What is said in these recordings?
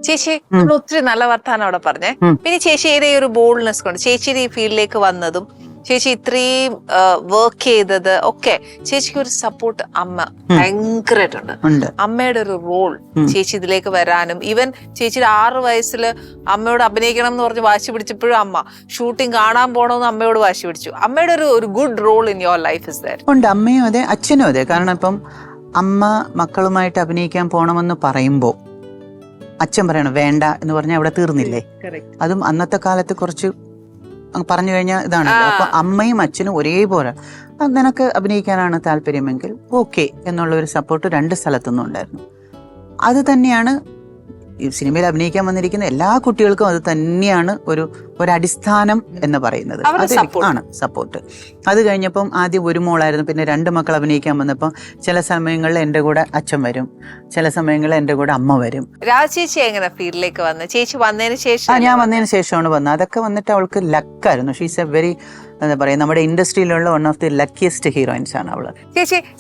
ചേച്ചി നമ്മൾ ഒത്തിരി നല്ല വർത്താനം അവിടെ പറഞ്ഞേ. പിന്നെ ചേച്ചിയുടെ ഒരു ബോൾഡ്നെസ് കൊണ്ട് ചേച്ചിയുടെ ഈ ഫീൽഡിലേക്ക് വന്നതും ചേച്ചി ഇത്രയും വർക്ക് ചെയ്തത് ഒക്കെ ചേച്ചിക്ക് ഒരു സപ്പോർട്ട് അമ്മ ഭയങ്കരമായിട്ടുണ്ട്. അമ്മയുടെ ഒരു റോൾ ചേച്ചി ഇതിലേക്ക് വരാനും ഈവൻ ചേച്ചിയുടെ 6 വയസ്സില് അമ്മയോട് അഭിനയിക്കണം എന്ന് പറഞ്ഞ് വാശി പിടിച്ചപ്പോഴും അമ്മ ഷൂട്ടിംഗ് കാണാൻ പോകണമെന്ന് അമ്മയോട് വാശി പിടിച്ചു. അമ്മയുടെ ഒരു good role in your life is there. ഉണ്ട്, അമ്മയും അതെ അച്ഛനും അതെ. കാരണം ഇപ്പം അമ്മ മക്കളുമായിട്ട് അഭിനയിക്കാൻ പോകണമെന്ന് പറയുമ്പോൾ അച്ഛൻ പറയണം വേണ്ട എന്ന് പറഞ്ഞാൽ അവിടെ തീർന്നില്ലേ. അതും അന്നത്തെ കാലത്ത് കുറച്ച് പറഞ്ഞു കഴിഞ്ഞാൽ ഇതാണല്ലോ. അപ്പൊ അമ്മയും അച്ഛനും ഒരേപോലെ നിനക്ക് അഭിനയിക്കാനാണ് താല്പര്യമെങ്കിൽ ഓക്കെ എന്നുള്ള ഒരു സപ്പോർട്ട് 2 സ്ഥലത്തുനിന്നും ഉണ്ടായിരുന്നു. അത് തന്നെയാണ് ഈ സിനിമയിൽ അഭിനയിക്കാൻ വന്നിരിക്കുന്ന എല്ലാ കുട്ടികൾക്കും അത് തന്നെയാണ് ഒരു അടിസ്ഥാനം എന്ന് പറയുന്നത്. ആണ് സപ്പോർട്ട്. അത് കഴിഞ്ഞപ്പം ആദ്യം ഒരു മോളായിരുന്നു, പിന്നെ 2 മക്കൾ അഭിനയിക്കാൻ വന്നപ്പം ചില സമയങ്ങളിൽ എൻ്റെ കൂടെ അച്ഛൻ വരും, ചില സമയങ്ങളിൽ എൻ്റെ കൂടെ അമ്മ വരും. ചേച്ചി എങ്ങനെ ഫീൽഡിലേക്ക് വന്നത്? ചേച്ചി വന്നതിന് ശേഷം? ഞാൻ വന്നതിന് ശേഷമാണ് വന്നത്. അതൊക്കെ വന്നിട്ട് അവൾക്ക് ലക്കായിരുന്നു. ഷീസ് എ വെരി എന്താ പറയുക, നമ്മുടെ ഇൻഡസ്ട്രിയിലുള്ള one of the luckiest heroines ആണ് അവള്.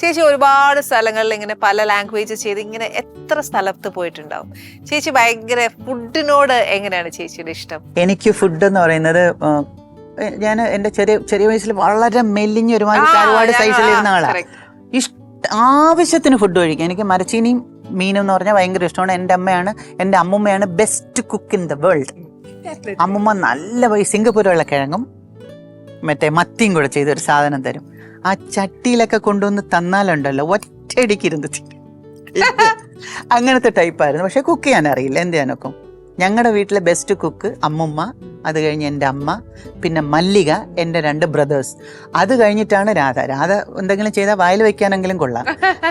ചേച്ചി ഒരുപാട് സ്ഥലങ്ങളിൽ ഇങ്ങനെ പല ലാംഗ്വേജ് ചെയ്ത് ഇങ്ങനെ എത്ര സ്ഥലത്ത് പോയിട്ടുണ്ടാവും. ചേച്ചി ഭയങ്കര ഫുഡിനോട് എങ്ങനെയാണ് ചേച്ചിയുടെ ഇഷ്ടം? എനിക്ക് ഫുഡ് എന്ന് പറയുന്നത്, ഞാൻ എൻ്റെ ചെറിയ വയസ്സിൽ വളരെ മെലിഞ്ഞ ഒരുപാട് സൈസിലിരുന്ന ആളാണ്. ആവശ്യത്തിന് ഫുഡ് കഴിക്കാം. എനിക്ക് മരച്ചീനിയും മീനും എന്ന് പറഞ്ഞാൽ ഭയങ്കര ഇഷ്ടമാണ്. എൻ്റെ അമ്മുമ്മയാണ് best cook in the world. അമ്മുമ്മ നല്ല സിംഗപ്പൂരുള്ള കിഴങ്ങും മറ്റേ മത്തിയും കൂടെ ചെയ്തൊരു സാധനം തരും. ആ ചട്ടിയിലൊക്കെ കൊണ്ടുവന്ന് തന്നാലുണ്ടല്ലോ ഒറ്റയടിക്കിരുന്ന് അങ്ങനത്തെ ടൈപ്പായിരുന്നു. പക്ഷെ കുക്ക് ചെയ്യാൻ അറിയില്ല, എന്ത് ചെയ്യാനൊക്കെ. ഞങ്ങളുടെ വീട്ടിലെ ബെസ്റ്റ് കുക്ക് അമ്മുമ്മ, അത് കഴിഞ്ഞ് എൻ്റെ അമ്മ, പിന്നെ മല്ലിക, എൻ്റെ 2 ബ്രദേഴ്സ്. അത് കഴിഞ്ഞിട്ടാണ് രാധ. എന്തെങ്കിലും ചെയ്താൽ വായിൽ വെക്കാനെങ്കിലും കൊള്ളാം.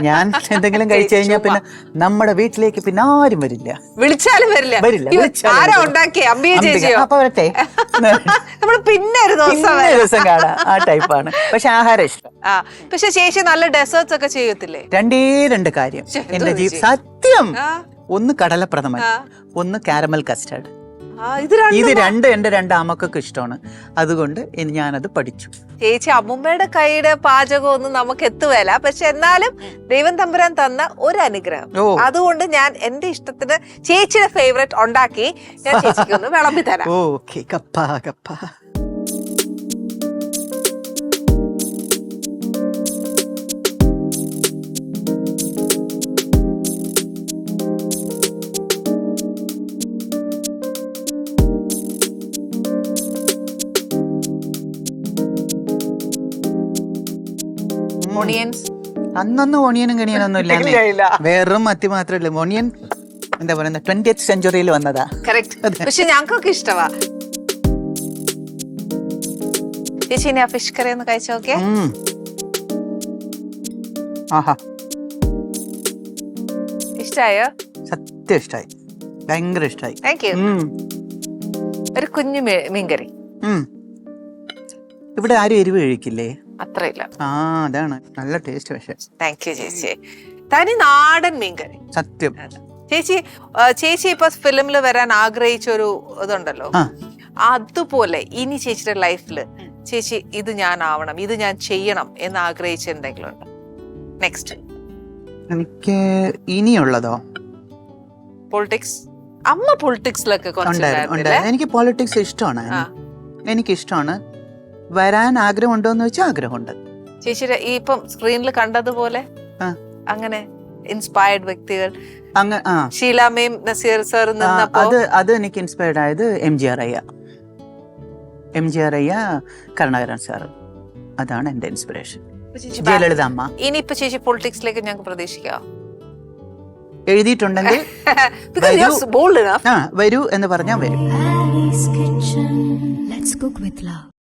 ഞാൻ എന്തെങ്കിലും കഴിച്ചു കഴിഞ്ഞാൽ പിന്നെ നമ്മുടെ വീട്ടിലേക്ക് പിന്നെ ആരും വരില്ല, വിളിച്ചാലും വരില്ല. അപ്പൊ വരട്ടെ പിന്നെ ഒരു ദിവസം കാണാം. ആ ടൈപ്പാണ്. പക്ഷെ ആഹാരം ഇഷ്ടം. പക്ഷെ ചേച്ചി നല്ല ഡെസേർട്സ് ഒക്കെ ചെയ്യത്തില്ലേ? 2 കാര്യം എന്റെ സത്യം. ഒന്ന് കടലപ്രഥമൻ, ഒന്ന് കാരമൽ കസ്റ്റർഡ്. ഇത് 2 എൻ്റെ 2 അമ്മക്കൊക്കെ ഇഷ്ടമാണ്. അതുകൊണ്ട് ഞാനത് പഠിച്ചു. ചേച്ചി അമ്മുമ്മയുടെ കൈയുടെ പാചകം ഒന്നും നമുക്ക് എത്തുവല്ല, പക്ഷെ എന്നാലും ദൈവം തമ്പുരാൻ തന്ന ഒരു അനുഗ്രഹം. അതുകൊണ്ട് ഞാൻ എന്റെ ഇഷ്ടത്തിന് ചേച്ചിയുടെ ഫേവറേറ്റ് ഉണ്ടാക്കി ഞാൻ ചേച്ചിക്ക് ഒന്ന് വിളമ്പി തരാം. ഓക്കെ, കപ്പ. അന്നൊന്നും ഓണിയനും കണിയനൊന്നും ഇല്ല, വേറും മത്തി മാത്രമല്ല. ഓണിയൻ എന്താ പറയുന്നത് 20th സെഞ്ചുറിയിൽ വന്നതാ. പക്ഷെ ഞങ്ങൾക്കൊക്കെ ഇഷ്ടമാ. ചേച്ചി ആ ഫിഷ് കറി ഒന്ന് കഴിച്ചു നോക്കിയേ. ഇഷ്ടായോ? സത്യം ഇഷ്ടായി, ഭയങ്കര ഇഷ്ടായി. Thank you. ഒരു കുഞ്ഞു മീൻകറി. ഇവിടെ ആരും എരിവ് കഴിക്കില്ലേ? അത്രയില്ല. അതാണ് നല്ല ടേസ്റ്റ്. പക്ഷെ താങ്ക് യു ചേച്ചി. തനി നാടൻ മീൻകറി. സത്യം. ചേച്ചി ഇപ്പൊ ഫിലിമില് വരാൻ ആഗ്രഹിച്ച ഒരു ഇതുണ്ടല്ലോ, അതുപോലെ ഇനി ചേച്ചിയുടെ ലൈഫില് ചേച്ചി ഇത് ഞാൻ ആവണം, ഇത് ഞാൻ ചെയ്യണം എന്ന് ആഗ്രഹിച്ച എന്തെങ്കിലും ഉണ്ടോ? നെക്സ്റ്റ് എനിക്ക് ഇനിയുള്ളതോ? പൊളിറ്റിക്സ്. അമ്മ പൊളിറ്റിക്സിലൊക്കെ എനിക്ക് പൊളിറ്റിക്സ് ഇഷ്ടമാണ്. എനിക്കിഷ്ടമാണ്. വരാൻ ആഗ്രഹമുണ്ടോന്ന് വെച്ചാൽ ആഗ്രഹമുണ്ട്. ചേച്ചിയുടെ ഈ ഇപ്പം സ്ക്രീനിൽ കണ്ടതുപോലെ അങ്ങനെ ഇൻസ്പയർഡ് വ്യക്തികൾ, ഷീലാമയും നസീർ സാർ, അത് എനിക്ക് ഇൻസ്പയർഡ് ആയത് MGR അയ്യ, കരുണാകരൻ സാർ. അതാണ് എന്റെ ഇൻസ്പിറേഷൻ. ജയലളിത അമ്മ. ഇനിയിപ്പോ ചേച്ചി പൊളിറ്റിക്സിലേക്ക് ഞങ്ങൾക്ക് പ്രതീക്ഷിക്കാം? എഴുതിയിട്ടുണ്ടെങ്കിൽ വരൂ എന്ന് പറഞ്ഞാൽ വരും.